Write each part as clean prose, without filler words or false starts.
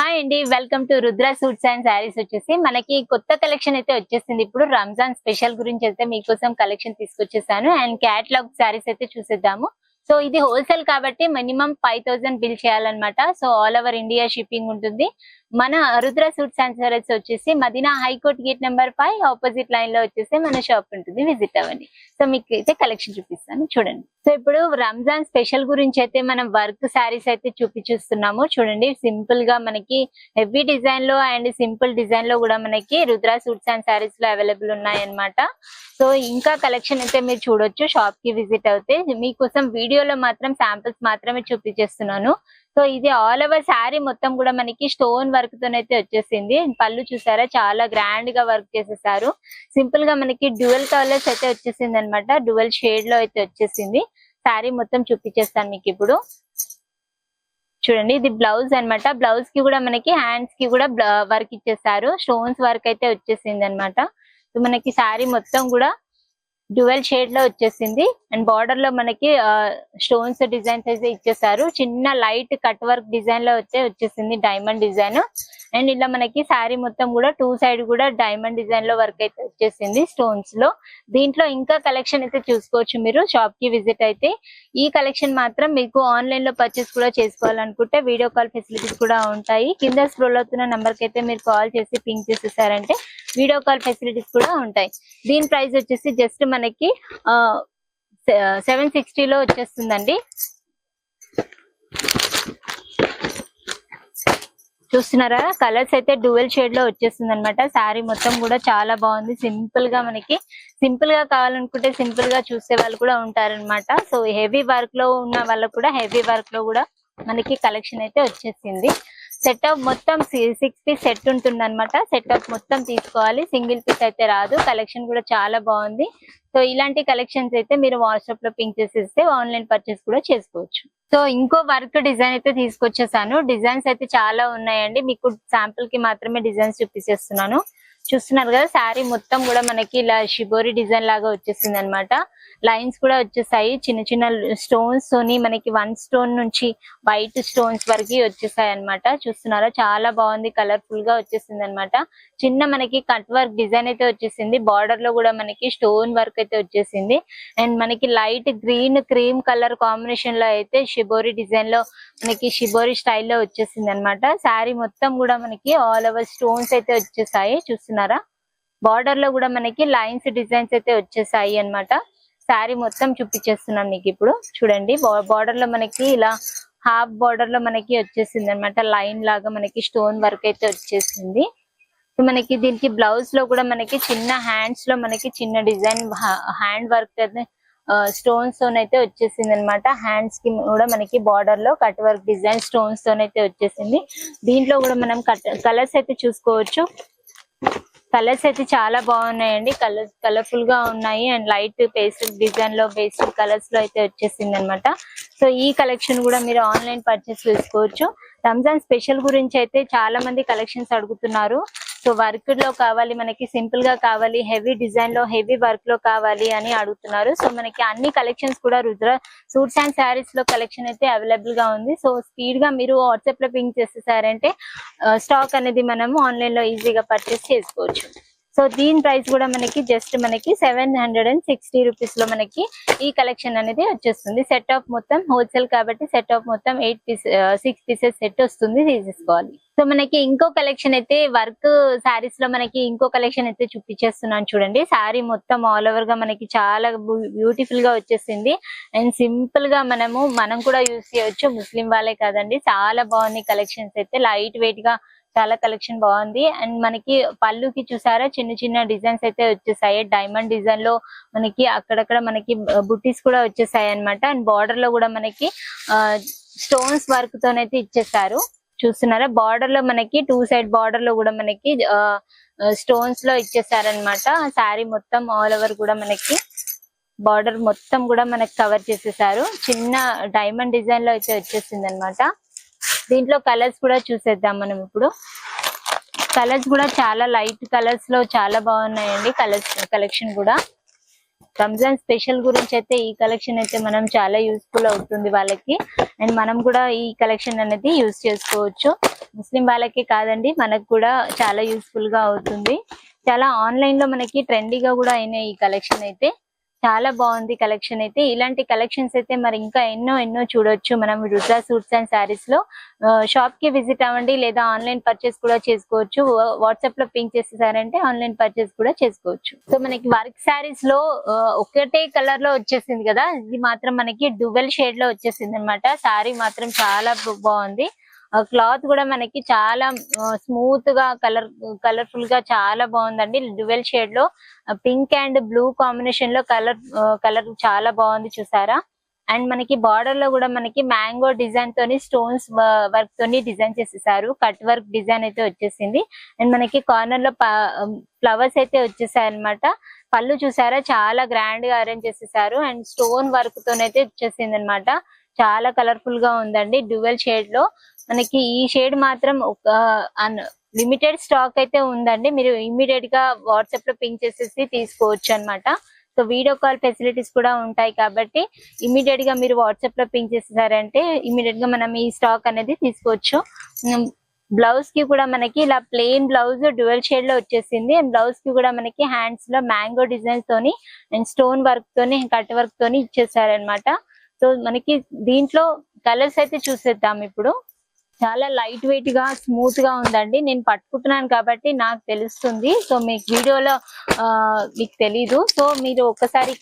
Hi అండి, welcome to Rudra suits and saris. వచ్చేసి మనకి కొత్త కలెక్షన్ అయితే వచ్చేసింది. ఇప్పుడు రంజాన్ స్పెషల్ గురించి అయితే మీకోసం కలెక్షన్ తీసుకొచ్చేసాను. అండ్ క్యాటలాగ్ శారీస్ అయితే చూసేద్దాము. సో ఇది హోల్సేల్ కాబట్టి మినిమం 5000 బిల్ చేయాలన్నమాట. So all over India shipping ఉంటుంది. మన రుద్ర సూట్స్ అండ్ శారీస్ వచ్చేసి Madina high court gate number 5 opposite line లో వచ్చేసి మన షాప్ ఉంటుంది. విజిట్ అవ్వండి. సో మీకు అయితే కలెక్షన్ చూపిస్తాను, చూడండి. సో ఇప్పుడు రంజాన్ స్పెషల్ గురించి అయితే మనం వర్క్ శారీస్ అయితే చూస్తున్నాము. చూడండి, సింపుల్ గా మనకి హెవీ డిజైన్ లో అండ్ సింపుల్ డిజైన్ లో కూడా మనకి రుద్ర సూట్స్ అండ్ శారీస్ లో అవైలబుల్ ఉన్నాయి అన్నమాట. సో ఇంకా కలెక్షన్ అయితే మీరు చూడొచ్చు షాప్ కి విజిట్ అవుతే. మీకోసం వీడియోలో మాత్రం శాంపిల్స్ మాత్రమే చూపించేస్తున్నాను. సో ఇది ఆల్ ఓవర్ శారీ మొత్తం కూడా మనకి స్టోన్ వర్క్ తోనైతే వచ్చేసింది. పళ్ళు చూసారా, చాలా గ్రాండ్ గా వర్క్ చేసేసారు. సింపుల్ గా మనకి డ్యూయల్ కలర్స్ అయితే వచ్చేసింది అనమాట. డ్యూయల్ షేడ్ లో అయితే వచ్చేసింది. శారీ మొత్తం చూపించేస్తాను మీకు ఇప్పుడు. చూడండి, ఇది బ్లౌజ్ అన్నమాట. బ్లౌజ్ కి కూడా మనకి హ్యాండ్స్ కి కూడా వర్క్ ఇచ్చేసారు. స్టోన్స్ వర్క్ అయితే వచ్చేసింది అనమాట. సో మనకి శారీ మొత్తం కూడా డ్యూయల్ షేడ్ లో వచ్చేసింది. అండ్ బార్డర్ లో మనకి స్టోన్స్ డిజైన్స్ అయితే ఇచ్చేసారు. చిన్న లైట్ కట్ వర్క్ డిజైన్ లో వచ్చేసింది డైమండ్ డిజైన్. అండ్ ఇలా మనకి శారీ మొత్తం కూడా టూ సైడ్ కూడా డైమండ్ డిజైన్ లో వర్క్ అయితే వచ్చేసింది స్టోన్స్ లో. దీంట్లో ఇంకా కలెక్షన్ అయితే చూసుకోవచ్చు మీరు షాప్ కి విజిట్ అయితే. ఈ కలెక్షన్ మాత్రం మీకు ఆన్లైన్ లో పర్చేస్ కూడా చేసుకోవాలనుకుంటే వీడియో కాల్ ఫెసిలిటీస్ కూడా ఉంటాయి. కింద స్క్రోల్ అవుతున్న నెంబర్ కి అయితే మీరు కాల్ చేసి పింక్ చేసేసారంటే వీడియో కాల్ ఫెసిలిటీస్ కూడా ఉంటాయి. దీని ప్రైస్ వచ్చేసి జస్ట్ మనకి 760 లో వచ్చేస్తుందండి. చూస్తున్నారా, కలర్స్ అయితే డ్యూయల్ షేడ్ లో వచ్చేస్తుంది అనమాట. శారీ మొత్తం కూడా చాలా బాగుంది. సింపుల్ గా మనకి సింపుల్ గా కావాలనుకుంటే సింపుల్ గా చూసే వాళ్ళు కూడా ఉంటారనమాట. సో హెవీ వర్క్ లో ఉన్న వాళ్ళకు కూడా హెవీ వర్క్ లో కూడా మనకి కలెక్షన్ అయితే వచ్చేసింది. సెటప్ మొత్తం 6 పీస్ సెట్ ఉంటుంది అనమాట. సెటప్ మొత్తం తీసుకోవాలి, సింగిల్ పీస్ అయితే రాదు. కలెక్షన్ కూడా చాలా బాగుంది. సో ఇలాంటి కలెక్షన్స్ అయితే మీరు వాట్సాప్ లో పింక్ చేసేస్తే ఆన్లైన్ పర్చేస్ కూడా చేసుకోవచ్చు. సో ఇంకో వర్క్ డిజైన్ అయితే తీసుకొచ్చేసాను. డిజైన్స్ అయితే చాలా ఉన్నాయండి. మీకు శాంపుల్ కి మాత్రమే డిజైన్స్ చూపించేస్తున్నాను. చూస్తున్నారు కదా, శారీ మొత్తం కూడా మనకి ఇలా షిబోరి డిజైన్ లాగా వచ్చేసింది అనమాట. లైన్స్ కూడా వచ్చేసాయి. చిన్న చిన్న స్టోన్స్ తోని మనకి 1 స్టోన్ నుంచి వైట్ స్టోన్స్ వరకు వచ్చేసాయి అనమాట. చూస్తున్నారా, చాలా బాగుంది. కలర్ఫుల్ గా వచ్చేసింది అనమాట. చిన్న మనకి కట్ వర్క్ డిజైన్ అయితే వచ్చేసింది. బార్డర్ లో కూడా మనకి స్టోన్ వర్క్ అయితే వచ్చేసింది. అండ్ మనకి light green cream colour combination లో అయితే షిబోరి డిజైన్ లో మనకి షిబోరి స్టైల్లో వచ్చేసింది అనమాట. శారీ మొత్తం కూడా మనకి ఆల్ ఓవర్ స్టోన్స్ అయితే వచ్చేసాయి. చూస్తున్నారా, బార్డర్ లో కూడా మనకి లైన్స్ డిజైన్స్ అయితే వచ్చేసాయి అనమాట. శారీ మొత్తం చూపించేస్తున్నాం మీకు ఇప్పుడు. చూడండి, బార్డర్ లో మనకి ఇలా హాఫ్ బార్డర్ లో మనకి వచ్చేసింది అనమాట. లైన్ లాగా మనకి స్టోన్ వర్క్ అయితే వచ్చేసింది. మనకి దీనికి బ్లౌజ్ లో కూడా మనకి చిన్న హ్యాండ్స్ లో మనకి చిన్న డిజైన్ హ్యాండ్ వర్క్ అయితే స్టోన్స్ తోనైతే వచ్చేసింది అనమాట. హ్యాండ్స్ కి కూడా మనకి బార్డర్ లో కట్ వర్క్ డిజైన్ స్టోన్స్ తోనైతే వచ్చేసింది. దీంట్లో కూడా మనం కలర్స్ అయితే చూసుకోవచ్చు. కలర్స్ అయితే చాలా బాగున్నాయండి. కలర్ఫుల్ గా ఉన్నాయి. అండ్ లైట్ పేస్టల్ డిజైన్ లో బేసిక్ కలర్స్ లో అయితే వచ్చేసింది అనమాట. సో ఈ కలెక్షన్ కూడా మీరు ఆన్లైన్ పర్చేస్ చేసుకోవచ్చు. రంజాన్ స్పెషల్ గురించి అయితే చాలా మంది కలెక్షన్స్ అడుగుతున్నారు. సో వర్క్ లో కావాలి, మనకి సింపుల్ గా కావాలి, హెవీ డిజైన్ లో హెవీ వర్క్ లో కావాలి అని అడుగుతున్నారు. సో మనకి అన్ని కలెక్షన్స్ కూడా రుద్ర సూట్స్ అండ్ శారీస్ లో కలెక్షన్ అయితే అవైలబుల్ గా ఉంది. సో స్పీడ్ గా మీరు వాట్సాప్ లో పింక్ చేసేసారంటే స్టాక్ అనేది మనము ఆన్లైన్ లో ఈజీగా పర్చేస్ చేసుకోవచ్చు. సో దీని ప్రైస్ కూడా మనకి జస్ట్ మనకి 760 రూపీస్ లో మనకి ఈ కలెక్షన్ అనేది వచ్చేస్తుంది. సెట్ ఆఫ్ మొత్తం హోల్సేల్ కాబట్టి సెట్ ఆఫ్ మొత్తం 6 పీసెస్ సెట్ వస్తుంది, తీసేసుకోవాలి. సో మనకి ఇంకో కలెక్షన్ అయితే వర్క్ శారీస్ లో మనకి ఇంకో కలెక్షన్ అయితే చూపించేస్తున్నాను. చూడండి, శారీ మొత్తం ఆల్ ఓవర్ గా మనకి చాలా బ్యూటిఫుల్ గా వచ్చేసింది. అండ్ సింపుల్ గా మనం కూడా యూజ్ చేయొచ్చు. ముస్లిం వాళ్ళే కాదండి, చాలా బాగుంది కలెక్షన్స్ అయితే. లైట్ వెయిట్ గా చాలా కలెక్షన్ బాగుంది. అండ్ మనకి పళ్ళుకి చూసారా, చిన్న చిన్న డిజైన్స్ అయితే వచ్చేసాయి. డైమండ్ డిజైన్ లో మనకి అక్కడక్కడ మనకి బుట్టీస్ కూడా వచ్చేసాయి అనమాట. అండ్ బార్డర్ లో కూడా మనకి స్టోన్స్ వర్క్ తోనైతే ఇచ్చేసారు. చూస్తున్నారా, బార్డర్ లో మనకి టూ సైడ్ బార్డర్ లో కూడా మనకి స్టోన్స్ లో ఇచ్చేసారనమాట. శారీ మొత్తం ఆల్ ఓవర్ కూడా మనకి బార్డర్ మొత్తం కూడా మనకి కవర్ చేసేసారు. చిన్న డైమండ్ డిజైన్ లో అయితే వచ్చేసింది అనమాట. దీంట్లో కలర్స్ కూడా చూసేద్దాం మనం ఇప్పుడు. కలర్స్ కూడా చాలా లైట్ కలర్స్ లో చాలా బాగున్నాయండి. కలర్స్ కలెక్షన్ కూడా రంజాన్ స్పెషల్ గురించి అయితే ఈ కలెక్షన్ అయితే మనం చాలా యూస్ఫుల్ అవుతుంది వాళ్ళకి. అండ్ మనం కూడా ఈ కలెక్షన్ అనేది యూస్ చేసుకోవచ్చు. ముస్లిం వాళ్ళకి కాదండి, మనకు కూడా చాలా యూస్ఫుల్ గా అవుతుంది. చాలా ఆన్లైన్ లో మనకి ట్రెండీగా కూడా అయినాయి ఈ కలెక్షన్ అయితే. చాలా బాగుంది కలెక్షన్ అయితే. ఇలాంటి కలెక్షన్స్ అయితే మరి ఇంకా ఎన్నో చూడొచ్చు మనం రుద్ర సూట్స్ అండ్ శారీస్ లో. షాప్ కి విజిట్ అవ్వండి, లేదా ఆన్లైన్ పర్చేస్ కూడా చేసుకోవచ్చు. వాట్సాప్ లో పింక్ చేసేసారంటే ఆన్లైన్ పర్చేస్ కూడా చేసుకోవచ్చు. సో మనకి వర్క్ శారీస్ లో ఒకటే కలర్ లో వచ్చేసింది కదా, ఇది మాత్రం మనకి డ్యూవెల్ షేడ్ లో వచ్చేసింది అనమాట. శారీ మాత్రం చాలా బాగుంది. క్లాత్ కూడా మనకి చాలా స్మూత్ గా కలర్ఫుల్ గా చాలా బాగుందండి. డ్యూవెల్ షేడ్ లో పింక్ అండ్ బ్లూ కాంబినేషన్ లో కలర్ చాలా బాగుంది చూసారా. అండ్ మనకి బార్డర్ లో కూడా మనకి మ్యాంగో డిజైన్ తోని స్టోన్స్ వర్క్ తోని డిజైన్ చేసేసారు. కట్ వర్క్ డిజైన్ అయితే వచ్చేసింది. అండ్ మనకి కార్నర్ లో ఫ్లవర్స్ అయితే వచ్చేసాయి అనమాట. పళ్ళు చూసారా, చాలా గ్రాండ్ గా అరేంజ్ చేసేసారు. అండ్ స్టోన్ వర్క్ తోనైతే వచ్చేసింది అనమాట. చాలా కలర్ఫుల్ గా ఉందండి. డ్యూవెల్ షేడ్ లో మనకి ఈ షేడ్ మాత్రం ఒక లిమిటెడ్ స్టాక్ అయితే ఉందండి. మీరు ఇమ్మీడియట్ గా వాట్సాప్ లో పింక్ చేసేసి తీసుకోవచ్చు అనమాట. సో వీడియో కాల్ ఫెసిలిటీస్ కూడా ఉంటాయి కాబట్టి ఇమ్మీడియట్ గా మీరు వాట్సాప్ లో పింక్ చేసేసారంటే ఇమ్మీడియట్ గా మనం ఈ స్టాక్ అనేది తీసుకోవచ్చు. బ్లౌజ్ కి కూడా మనకి ఇలా ప్లెయిన్ బ్లౌజ్ డ్యూయల్ షేడ్ లో వచ్చేసింది. అండ్ బ్లౌజ్ కి కూడా మనకి హ్యాండ్స్ లో మ్యాంగో డిజైన్స్ తోని అండ్ స్టోన్ వర్క్ తోని కట్ వర్క్ తోని ఇచ్చేసారనమాట. సో మనకి దీంట్లో కలర్స్ అయితే చూసేద్దాం ఇప్పుడు. చాలా లైట్ వెయిట్ గా స్మూత్ గా ఉందండి. నేను పట్టుకుంటున్నాను కాబట్టి నాకు తెలుస్తుంది. సో మీకు వీడియోలో మీకు తెలీదు. సో మీరు ఒక్కసారి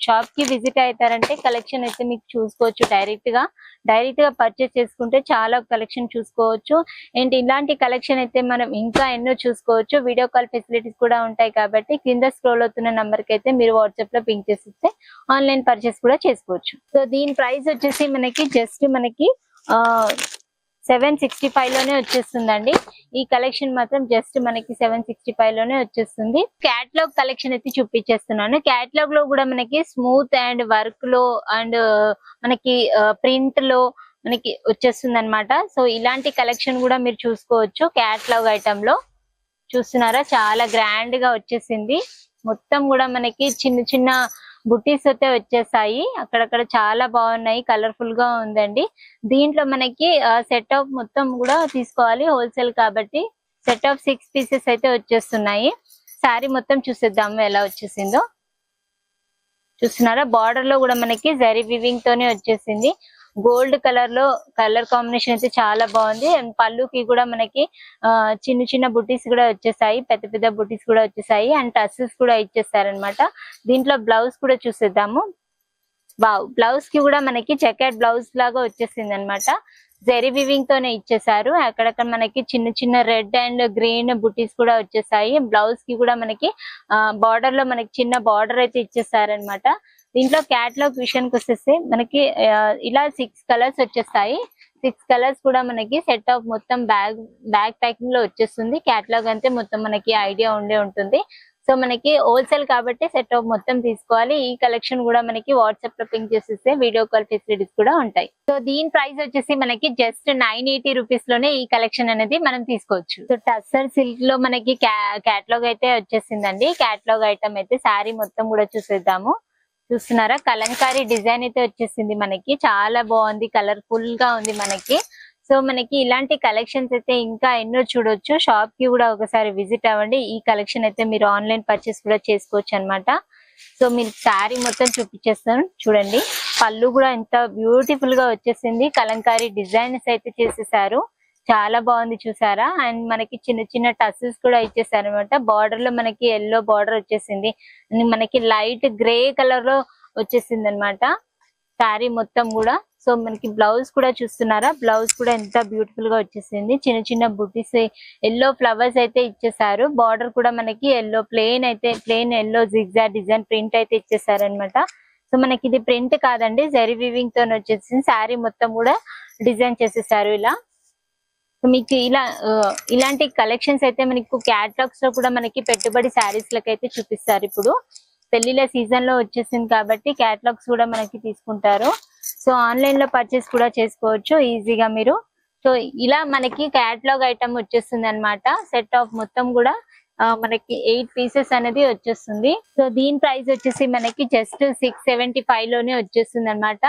షాప్ కి విజిట్ అవుతారంటే కలెక్షన్ అయితే మీకు చూసుకోవచ్చు. డైరెక్ట్ గా పర్చేస్ చేసుకుంటే చాలా కలెక్షన్ చూసుకోవచ్చు. అండ్ ఇలాంటి కలెక్షన్ అయితే మనం ఇంకా ఎన్నో చూసుకోవచ్చు. వీడియో కాల్ ఫెసిలిటీస్ కూడా ఉంటాయి కాబట్టి కింద స్క్రోల్ అవుతున్న నంబర్ కి అయితే మీరు వాట్సాప్ లో పింక్ చేసిస్తే ఆన్లైన్ పర్చేస్ కూడా చేసుకోవచ్చు. సో దీని ప్రైస్ వచ్చేసి మనకి జస్ట్ మనకి 765 లోనే వచ్చేస్తుందండి. ఈ కలెక్షన్ మాత్రం జస్ట్ మనకి 765 లోనే వచ్చేస్తుంది. క్యాటలాగ్ కలెక్షన్ అయితే చూపించేస్తున్నాను. క్యాటలాగ్ లో కూడా మనకి స్మూత్ అండ్ వర్క్ లో అండ్ మనకి ప్రింట్ లో మనకి వచ్చేస్తుంది అనమాట. సో ఇలాంటి కలెక్షన్ కూడా మీరు చూసుకోవచ్చు. క్యాటలాగ్ ఐటమ్ లో చూస్తున్నారా, చాలా గ్రాండ్ గా వచ్చేసింది. మొత్తం కూడా మనకి చిన్న బుట్టీస్ అయితే వచ్చేసాయి. అక్కడక్కడ చాలా బాగున్నాయి, కలర్ఫుల్ గా ఉందండి. దీంట్లో మనకి సెట్ ఆఫ్ మొత్తం కూడా తీసుకోవాలి, హోల్సేల్ కాబట్టి సెట్ ఆఫ్ 6 పీసెస్ అయితే వచ్చేస్తున్నాయి. శారీ మొత్తం చూసేద్దాము ఎలా వచ్చేసిందో. చూస్తున్నారా, బార్డర్ లో కూడా మనకి జరీ వివింగ్ తోనే వచ్చేసింది. గోల్డ్ కలర్ లో కలర్ కాంబినేషన్ అయితే చాలా బాగుంది. అండ్ పళ్ళుకి కూడా మనకి చిన్న బుట్టీస్ కూడా వచ్చేసాయి, పెద్ద బుట్టీస్ కూడా వచ్చేసాయి. అండ్ టస్సెస్ కూడా ఇచ్చేసారనమాట. దీంట్లో బ్లౌజ్ కూడా చూసేద్దాము. బ్లౌజ్ కి కూడా మనకి చెకెట్ బ్లౌజ్ లాగా వచ్చేసింది అనమాట. జరీ వివింగ్ తోనే ఇచ్చేసారు. అక్కడక్కడ మనకి చిన్న రెడ్ అండ్ గ్రీన్ బుట్టీస్ కూడా వచ్చేసాయి. బ్లౌజ్ కి కూడా మనకి బార్డర్ లో మనకి చిన్న బార్డర్ అయితే ఇచ్చేసారనమాట. దీంట్లో క్యాటలాగ్ విషయానికి వచ్చేసి మనకి ఇలా 6 కలర్స్ వచ్చేస్తాయి. 6 కలర్స్ కూడా మనకి సెట్ ఆఫ్ మొత్తం బ్యాగ్ ప్యాకింగ్ లో వచ్చేస్తుంది. క్యాటలాగ్ అంతే మొత్తం మనకి ఐడియా ఉంటుంది. సో మనకి హోల్సేల్ కాబట్టి సెట్ ఆఫ్ మొత్తం తీసుకోవాలి. ఈ కలెక్షన్ కూడా మనకి వాట్సాప్ లో పింక్ చేసేస్తే వీడియో కాల్ ఫెసిలిటీస్ కూడా ఉంటాయి. సో దీని ప్రైస్ వచ్చేసి మనకి జస్ట్ 980 రూపీస్ లోనే ఈ కలెక్షన్ అనేది మనం తీసుకోవచ్చు. సో టస్సర్ సిల్క్ లో మనకి క్యాటలాగ్ అయితే వచ్చేసిందండి. క్యాటలాగ్ ఐటమ్ అయితే శారీ మొత్తం కూడా చూసేద్దాము. చూస్తున్నారా, కలంకారీ డిజైన్ అయితే వచ్చేసింది మనకి. చాలా బాగుంది, కలర్ఫుల్ గా ఉంది మనకి. సో మనకి ఇలాంటి కలెక్షన్స్ అయితే ఇంకా ఎన్నో చూడొచ్చు. షాప్ కి కూడా ఒకసారి విజిట్ అవ్వండి. ఈ కలెక్షన్ అయితే మీరు ఆన్లైన్ పర్చేస్ కూడా చేసుకోవచ్చు అనమాట. సో మీరు శారీ మొత్తం చూపించేస్తాను చూడండి. పళ్ళు కూడా ఎంత బ్యూటిఫుల్ గా వచ్చేసింది. కలంకారీ డిజైన్స్ అయితే చేసేసారు, చాలా బాగుంది చూసారా. అండ్ మనకి చిన్న టస్సెస్ కూడా ఇచ్చేసారు అనమాట. బార్డర్ లో మనకి ఎల్లో బార్డర్ వచ్చేసింది. మనకి లైట్ గ్రే కలర్ లో వచ్చేసింది అనమాట శారీ మొత్తం కూడా. సో మనకి బ్లౌజ్ కూడా చూస్తున్నారా, బ్లౌజ్ కూడా ఎంత బ్యూటిఫుల్ గా వచ్చేసింది. చిన్న బుట్టీస్ ఎల్లో ఫ్లవర్స్ అయితే ఇచ్చేసారు. బార్డర్ కూడా మనకి yellow plain yellow zigzag design print అయితే ఇచ్చేసారు అనమాట. సో మనకి ఇది ప్రింట్ కాదండి, జరీ వివింగ్ తో వచ్చేసింది. శారీ మొత్తం కూడా డిజైన్ చేసేసారు ఇలా. మీకు ఇలాంటి కలెక్షన్స్ అయితే మనకు క్యాటలాగ్స్ లో కూడా మనకి పెట్టుబడి శారీస్ లకైతే చూపిస్తారు. ఇప్పుడు పెళ్లిళ్ళ సీజన్ లో వచ్చేసింది కాబట్టి క్యాటలాగ్స్ కూడా మనకి తీసుకుంటారు. సో ఆన్లైన్ లో పర్చేస్ కూడా చేసుకోవచ్చు ఈజీగా మీరు. సో ఇలా మనకి క్యాటలాగ్ ఐటమ్ వచ్చేస్తుంది అనమాట. సెట్ ఆఫ్ మొత్తం కూడా మనకి 8 పీసెస్ అనేది వచ్చేస్తుంది. సో దీని ప్రైస్ వచ్చేసి మనకి జస్ట్ 675 లోనే వచ్చేస్తుంది అనమాట.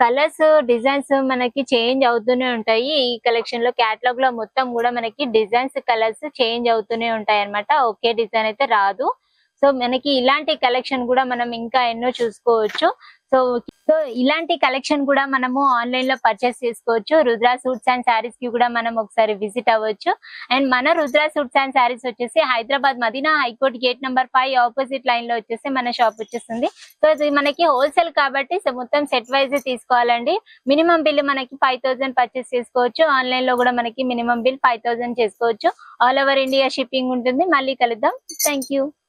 కలర్స్ డిజైన్స్ మనకి చేంజ్ అవుతూనే ఉంటాయి. ఈ కలెక్షన్ లో క్యాటలాగ్ లో మొత్తం కూడా మనకి డిజైన్స్ కలర్స్ చేంజ్ అవుతూనే ఉంటాయి అనమాట. ఒకే డిజైన్ అయితే రాదు. సో మనకి ఇలాంటి కలెక్షన్ కూడా మనం ఇంకా ఎన్నో చూసుకోవచ్చు. సో సో ఇలాంటి కలెక్షన్ కూడా మనము ఆన్లైన్ లో పర్చేస్ చేసుకోవచ్చు. రుద్ర సూట్స్ అండ్ శారీస్ కి కూడా మనం ఒకసారి విజిట్ అవ్వచ్చు. అండ్ మన రుద్ర సూట్స్ అండ్ శారీస్ వచ్చేసి Hyderabad Madina high court gate number 5 opposite line లో వచ్చేసి మన షాప్ వచ్చేస్తుంది. సో ఇది మనకి హోల్సేల్ కాబట్టి సో మొత్తం సెట్ వైజ్ తీసుకోవాలండి. మినిమం బిల్ మనకి 5000 పర్చేస్ చేసుకోవచ్చు. ఆన్లైన్ లో కూడా మనకి మినిమం బిల్ 5000 చేసుకోవచ్చు. ఆల్ ఓవర్ ఇండియా షిప్పింగ్ ఉంటుంది. మళ్ళీ కలుద్దాం. Thank you.